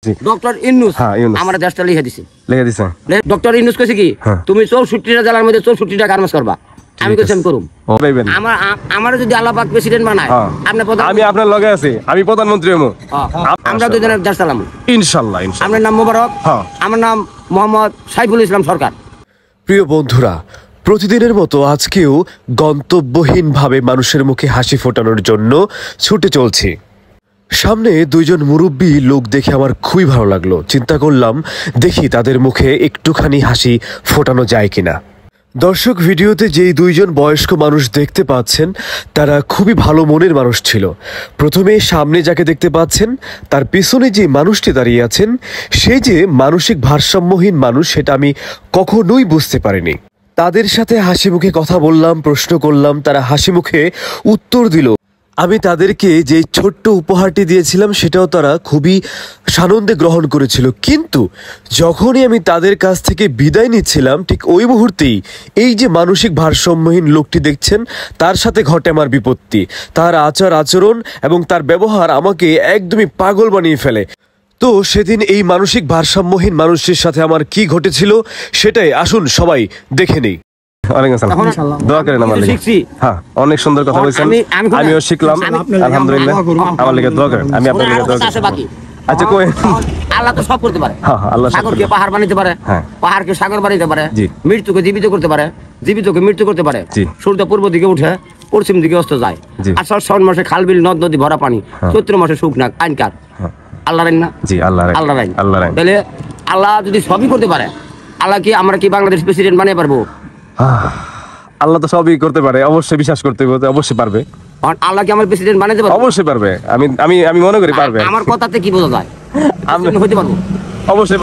Doctor Yunus আমার দেশটা লিখে দিছে ডক্টর ইউনূস কইছে কি তুমি 64টা জেলার মধ্যে 64টা গার্মেন্টস করবা আমি কইছেন করুম আমার যদি আল্লাহ পাক প্রেসিডেন্ট বানায় আপনি আমি আপনার লগে আছি আমি প্রধানমন্ত্রী হমু আমরা দুজনের দেশ চালামু ইনশাআল্লাহ আপনার নাম মোবারক আমার নাম মোহাম্মদ সাইফুল ইসলাম সরকার। প্রিয় বন্ধুরা, প্রতিদিনের মতো আজকেও গন্তব্যহীনভাবে মানুষের মুখে হাসি ফোটানোর জন্য ছুটে চলছি। সামনে দুইজন মুরব্বী লোক দেখে আমার খুবই ভালো লাগলো। চিন্তা করলাম দেখি তাদের মুখে একটুখানি হাসি ফোটানো যায় কিনা। দর্শক, ভিডিওতে যেই দুইজন বয়স্ক মানুষ দেখতে পাচ্ছেন তারা খুবই ভালো মনের মানুষ ছিল। প্রথমে সামনে যাকে দেখতে পাচ্ছেন তার পিছনে যে মানুষটি দাঁড়িয়ে আছেন সে যে মানসিক ভারসাম্যহীন মানুষ সেটা আমি কখনোই বুঝতে পারিনি। তাদের সাথে হাসি মুখে কথা বললাম, প্রশ্ন করলাম, তারা হাসি মুখে উত্তর দিল। আমি তাদেরকে যে ছোট্ট উপহারটি দিয়েছিলাম সেটাও তারা খুবই সানন্দে গ্রহণ করেছিল। কিন্তু যখনই আমি তাদের কাছ থেকে বিদায় নিচ্ছিলাম ঠিক ওই মুহূর্তেই এই যে মানসিক ভারসাম্যহীন লোকটি দেখছেন তার সাথে ঘটে আমার বিপত্তি। তার আচার আচরণ এবং তার ব্যবহার আমাকে একদমই পাগল বানিয়ে ফেলে। তো সেদিন এই মানসিক ভারসাম্যহীন মানুষটির সাথে আমার কি ঘটেছিল সেটাই আসুন সবাই দেখে নেই। দোয়া করেন আমার লাগি। হ্যাঁ, অনেক সুন্দর কথা বলেছেন, আমিও শিখলাম আলহামদুলিল্লাহ। আমার লাগি দোয়া করেন, আমি আপনার লাগি দোয়া করি। আচ্ছা কই আল্লাহ তো সব করতে পারে। হ্যাঁ, আল্লাহ সাগরকে পাহাড় বানাতে পারে, পাহাড়কে সাগর বানাতে পারে, মৃত্যুকে জীবিত করতে পারে, জীবিতকে মৃত্যু করতে পারে। সূর্য পূর্ব দিকে উঠে পশ্চিম দিকে অস্ত যায়। আষাঢ় শ্রাবণ মাসে খাল বিল নদ নদী ভরা পানি, চৈত্র মাসে শুকনা আইনকার। আল্লাহ রাইন না? জি, আল্লাহ রাইন। তাহলে আল্লাহ যদি সবই করতে পারে, আল্লাহ কি আমরা কি বাংলাদেশ প্রেসিডেন্ট বানিয়ে পারবো? আল্লাহ তো সবই করতে পারে, অবশ্যই বিশ্বাস করতে হবে, অবশ্যই পারবে। আল্লাহ কি আমার প্রেসিডেন্ট বানাতে পারবে? অবশ্যই পারবে। আমি আমি আমি মনে করি পারবে। আমার কথাতে কি বোঝা যায় আমি হতে পারবো? অবশ্যই।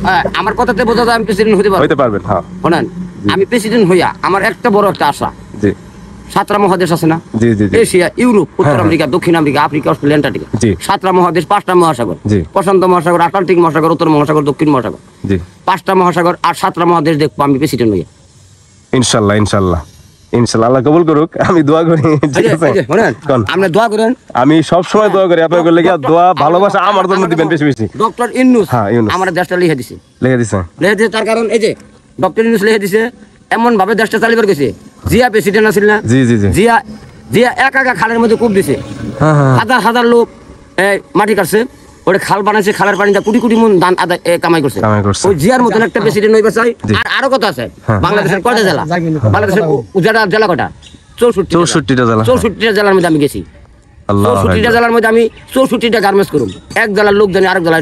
হ্যাঁ, আমার কথাতে বোঝা যায় আমি প্রেসিডেন্ট হতে পারবেন। হ্যাঁ, শুনেন, আমি প্রেসিডেন্ট হইয়া আমার একটা বড় একটা আশা। জি, 7টা মহাদেশ আছে না? জি জি। এশিয়া, ইউরোপ, উত্তর আমেরিকা, দক্ষিণ আমেরিকা, আফ্রিকা, অস্ট্রেলিয়া, অ্যান্টার্কটিকা। 7টা মহাদেশ, 5টা মহাসাগর। প্রশান্ত মহাসাগর, আটলান্টিক মহাসাগর, উত্তর মহাসাগর, দক্ষিণ মহাসাগর। জি, 5টা মহাসাগর আর 7টা মহাদেশ দেখবো আমি প্রেসিডেন্ট হইয়া। ইনশাআল্লাহ ইনশাআল্লাহ ইনশাআল্লাহ, আল্লাহ কবুল করুক। আমি দোয়া করি। ঠিক আছে, আপনি দোয়া করেন। আমি সব সময় দোয়া করি আপনাদের লাগি। দোয়া ভালোবাসা আমার জন্য দিবেন বেশি বেশি। ডক্টর ইউনূস আমার দেশটা লিখে দিছে। তার কারণ এই যে ডক্টর ইউনূস লিখে দিছে, এমন ভাবে দেশটা চালিয়ে গেছে। জিয়া প্রেসিডেন্ট আছিল না? জি জি জি। জিয়া একা খালের মধ্যে কূপ দিছে, হাজার হাজার লোক মাটি কাটছে, ওটা খাল বানাইছে, খালের পানিটা কোটি কোটি মন ধান আদায় কামাই করছে। ওই জিয়ার মতন একটা প্রেসিডেন্ট হইবে চাই। আর আরো কথা আছে, বাংলাদেশের কয়টা জেলা? বাংলাদেশের জেলা কয়টা? 64টা জেলা। 64টা জেলার মধ্যে আমি গেছি। 64টা জেলার মধ্যে আমি 64টা গার্মেন্টস করুম। এক জেলার লোক জানি আরেক জেলায়